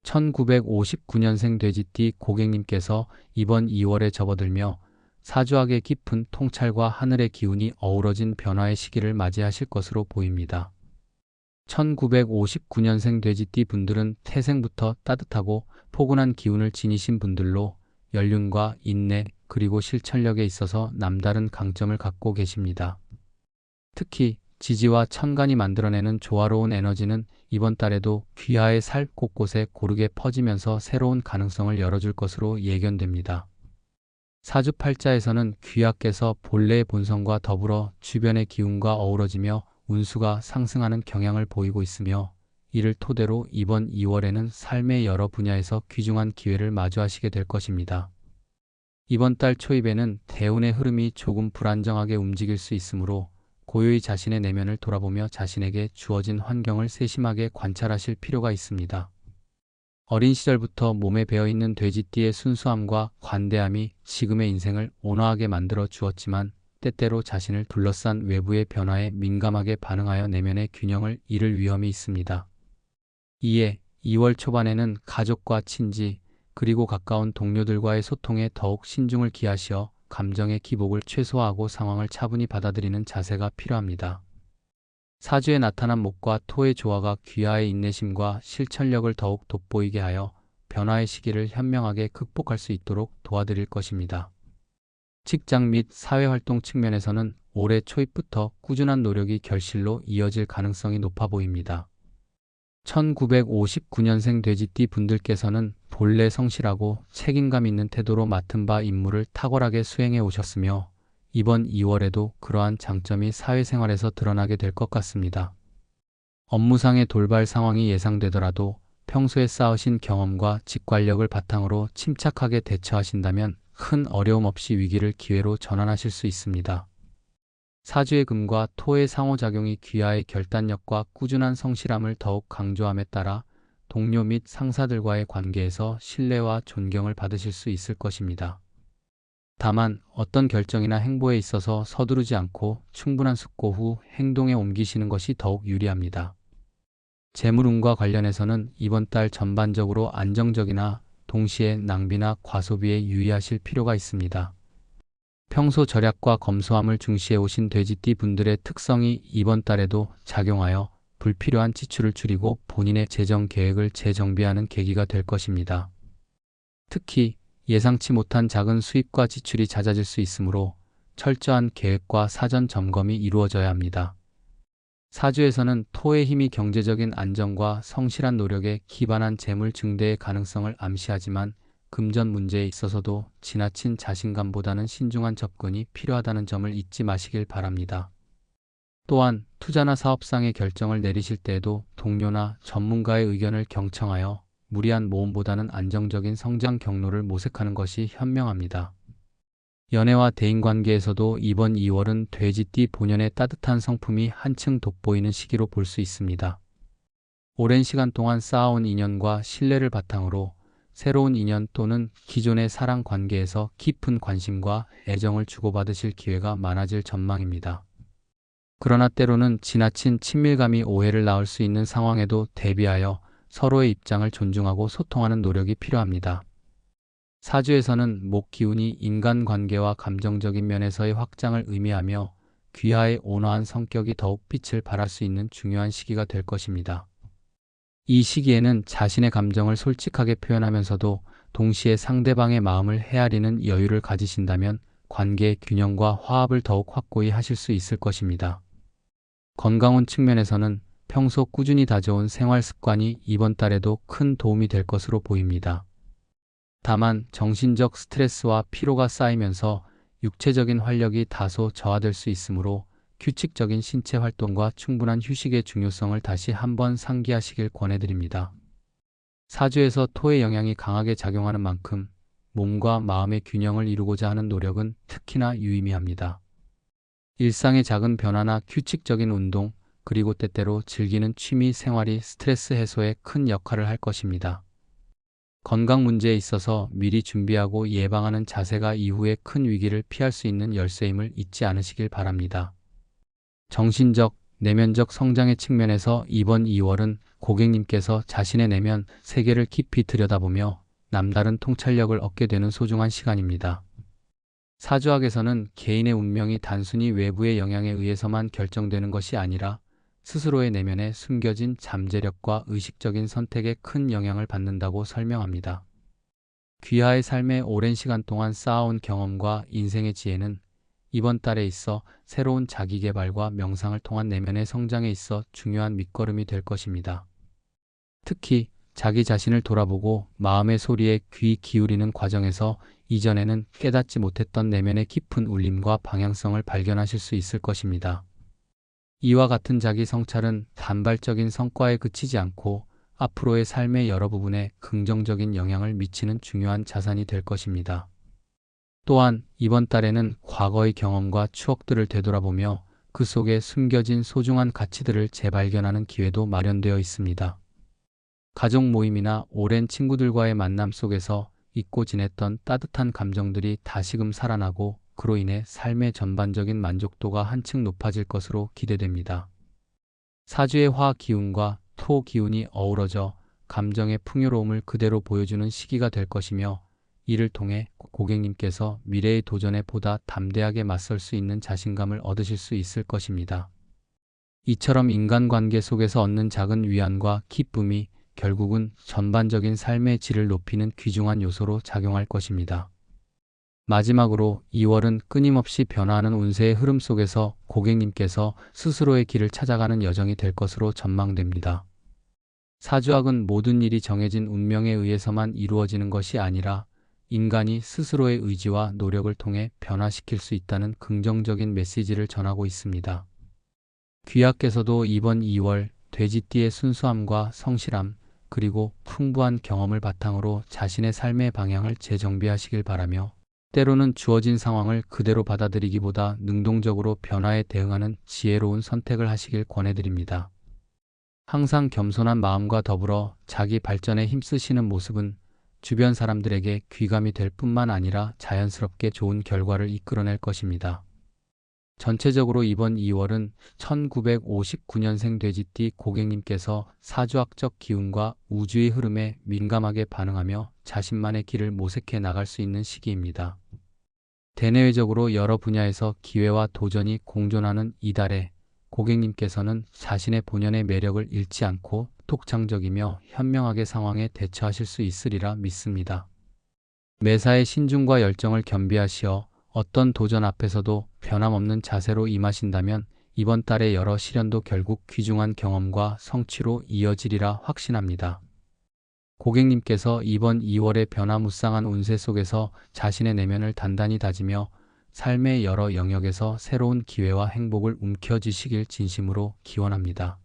1959년생 돼지띠 고객님께서 이번 2월에 접어들며 사주학의 깊은 통찰과 하늘의 기운이 어우러진 변화의 시기를 맞이하실 것으로 보입니다. 1959년생 돼지띠 분들은 태생부터 따뜻하고 포근한 기운을 지니신 분들로 연륜과 인내 그리고 실천력에 있어서 남다른 강점을 갖고 계십니다. 특히 지지와 천간이 만들어내는 조화로운 에너지는 이번 달에도 귀하의 살 곳곳에 고르게 퍼지면서 새로운 가능성을 열어줄 것으로 예견됩니다. 사주팔자에서는 귀하께서 본래의 본성과 더불어 주변의 기운과 어우러지며 운수가 상승하는 경향을 보이고 있으며, 이를 토대로 이번 2월에는 삶의 여러 분야에서 귀중한 기회를 마주하시게 될 것입니다. 이번 달 초입에는 대운의 흐름이 조금 불안정하게 움직일 수 있으므로 고요히 자신의 내면을 돌아보며 자신에게 주어진 환경을 세심하게 관찰하실 필요가 있습니다. 어린 시절부터 몸에 배어있는 돼지띠의 순수함과 관대함이 지금의 인생을 온화하게 만들어 주었지만, 때때로 자신을 둘러싼 외부의 변화에 민감하게 반응하여 내면의 균형을 잃을 위험이 있습니다. 이에 2월 초반에는 가족과 친지, 그리고 가까운 동료들과의 소통에 더욱 신중을 기하시어 감정의 기복을 최소화하고 상황을 차분히 받아들이는 자세가 필요합니다. 사주에 나타난 목과 토의 조화가 귀하의 인내심과 실천력을 더욱 돋보이게 하여 변화의 시기를 현명하게 극복할 수 있도록 도와드릴 것입니다. 직장 및 사회활동 측면에서는 올해 초입부터 꾸준한 노력이 결실로 이어질 가능성이 높아 보입니다. 1959년생 돼지띠 분들께서는 본래 성실하고 책임감 있는 태도로 맡은 바 임무를 탁월하게 수행해 오셨으며, 이번 2월에도 그러한 장점이 사회생활에서 드러나게 될 것 같습니다. 업무상의 돌발 상황이 예상되더라도 평소에 쌓으신 경험과 직관력을 바탕으로 침착하게 대처하신다면 큰 어려움 없이 위기를 기회로 전환하실 수 있습니다. 사주의 금과 토의 상호작용이 귀하의 결단력과 꾸준한 성실함을 더욱 강조함에 따라 동료 및 상사들과의 관계에서 신뢰와 존경을 받으실 수 있을 것입니다. 다만 어떤 결정이나 행보에 있어서 서두르지 않고 충분한 숙고 후 행동에 옮기시는 것이 더욱 유리합니다. 재물운과 관련해서는 이번 달 전반적으로 안정적이나 동시에 낭비나 과소비에 유의하실 필요가 있습니다. 평소 절약과 검소함을 중시해 오신 돼지띠 분들의 특성이 이번 달에도 작용하여 불필요한 지출을 줄이고 본인의 재정 계획을 재정비하는 계기가 될 것입니다. 특히 예상치 못한 작은 수입과 지출이 잦아질 수 있으므로 철저한 계획과 사전 점검이 이루어져야 합니다. 사주에서는 토의 힘이 경제적인 안정과 성실한 노력에 기반한 재물 증대의 가능성을 암시하지만, 금전 문제에 있어서도 지나친 자신감보다는 신중한 접근이 필요하다는 점을 잊지 마시길 바랍니다. 또한 투자나 사업상의 결정을 내리실 때에도 동료나 전문가의 의견을 경청하여 무리한 모험보다는 안정적인 성장 경로를 모색하는 것이 현명합니다. 연애와 대인관계에서도 이번 2월은 돼지띠 본연의 따뜻한 성품이 한층 돋보이는 시기로 볼 수 있습니다. 오랜 시간 동안 쌓아온 인연과 신뢰를 바탕으로 새로운 인연 또는 기존의 사랑 관계에서 깊은 관심과 애정을 주고받으실 기회가 많아질 전망입니다. 그러나 때로는 지나친 친밀감이 오해를 낳을 수 있는 상황에도 대비하여 서로의 입장을 존중하고 소통하는 노력이 필요합니다. 사주에서는 목 기운이 인간관계와 감정적인 면에서의 확장을 의미하며 귀하의 온화한 성격이 더욱 빛을 발할 수 있는 중요한 시기가 될 것입니다. 이 시기에는 자신의 감정을 솔직하게 표현하면서도 동시에 상대방의 마음을 헤아리는 여유를 가지신다면 관계의 균형과 화합을 더욱 확고히 하실 수 있을 것입니다. 건강운 측면에서는 평소 꾸준히 다져온 생활 습관이 이번 달에도 큰 도움이 될 것으로 보입니다. 다만 정신적 스트레스와 피로가 쌓이면서 육체적인 활력이 다소 저하될 수 있으므로 규칙적인 신체 활동과 충분한 휴식의 중요성을 다시 한번 상기하시길 권해드립니다. 사주에서 토의 영향이 강하게 작용하는 만큼 몸과 마음의 균형을 이루고자 하는 노력은 특히나 유의미합니다. 일상의 작은 변화나 규칙적인 운동, 그리고 때때로 즐기는 취미 생활이 스트레스 해소에 큰 역할을 할 것입니다. 건강 문제에 있어서 미리 준비하고 예방하는 자세가 이후에 큰 위기를 피할 수 있는 열쇠임을 잊지 않으시길 바랍니다. 정신적, 내면적 성장의 측면에서 이번 2월은 고객님께서 자신의 내면 세계를 깊이 들여다보며 남다른 통찰력을 얻게 되는 소중한 시간입니다. 사주학에서는 개인의 운명이 단순히 외부의 영향에 의해서만 결정되는 것이 아니라 스스로의 내면에 숨겨진 잠재력과 의식적인 선택에 큰 영향을 받는다고 설명합니다. 귀하의 삶에 오랜 시간 동안 쌓아온 경험과 인생의 지혜는 이번 달에 있어 새로운 자기계발과 명상을 통한 내면의 성장에 있어 중요한 밑거름이 될 것입니다. 특히 자기 자신을 돌아보고 마음의 소리에 귀 기울이는 과정에서 이전에는 깨닫지 못했던 내면의 깊은 울림과 방향성을 발견하실 수 있을 것입니다. 이와 같은 자기 성찰은 단발적인 성과에 그치지 않고 앞으로의 삶의 여러 부분에 긍정적인 영향을 미치는 중요한 자산이 될 것입니다. 또한 이번 달에는 과거의 경험과 추억들을 되돌아보며 그 속에 숨겨진 소중한 가치들을 재발견하는 기회도 마련되어 있습니다. 가족 모임이나 오랜 친구들과의 만남 속에서 잊고 지냈던 따뜻한 감정들이 다시금 살아나고 그로 인해 삶의 전반적인 만족도가 한층 높아질 것으로 기대됩니다. 사주의 화 기운과 토 기운이 어우러져 감정의 풍요로움을 그대로 보여주는 시기가 될 것이며 이를 통해 고객님께서 미래의 도전에 보다 담대하게 맞설 수 있는 자신감을 얻으실 수 있을 것입니다. 이처럼 인간관계 속에서 얻는 작은 위안과 기쁨이 결국은 전반적인 삶의 질을 높이는 귀중한 요소로 작용할 것입니다. 마지막으로 2월은 끊임없이 변화하는 운세의 흐름 속에서 고객님께서 스스로의 길을 찾아가는 여정이 될 것으로 전망됩니다. 사주학은 모든 일이 정해진 운명에 의해서만 이루어지는 것이 아니라 인간이 스스로의 의지와 노력을 통해 변화시킬 수 있다는 긍정적인 메시지를 전하고 있습니다. 귀하께서도 이번 2월 돼지띠의 순수함과 성실함, 그리고 풍부한 경험을 바탕으로 자신의 삶의 방향을 재정비하시길 바라며 때로는 주어진 상황을 그대로 받아들이기보다 능동적으로 변화에 대응하는 지혜로운 선택을 하시길 권해드립니다. 항상 겸손한 마음과 더불어 자기 발전에 힘쓰시는 모습은 주변 사람들에게 귀감이 될 뿐만 아니라 자연스럽게 좋은 결과를 이끌어낼 것입니다. 전체적으로 이번 2월은 1959년생 돼지띠 고객님께서 사주학적 기운과 우주의 흐름에 민감하게 반응하며 자신만의 길을 모색해 나갈 수 있는 시기입니다. 대내외적으로 여러 분야에서 기회와 도전이 공존하는 이달에 고객님께서는 자신의 본연의 매력을 잃지 않고 독창적이며 현명하게 상황에 대처하실 수 있으리라 믿습니다. 매사에 신중과 열정을 겸비하시어 어떤 도전 앞에서도 변함없는 자세로 임하신다면 이번 달의 여러 시련도 결국 귀중한 경험과 성취로 이어지리라 확신합니다. 고객님께서 이번 2월의 변화무쌍한 운세 속에서 자신의 내면을 단단히 다지며 삶의 여러 영역에서 새로운 기회와 행복을 움켜쥐시길 진심으로 기원합니다.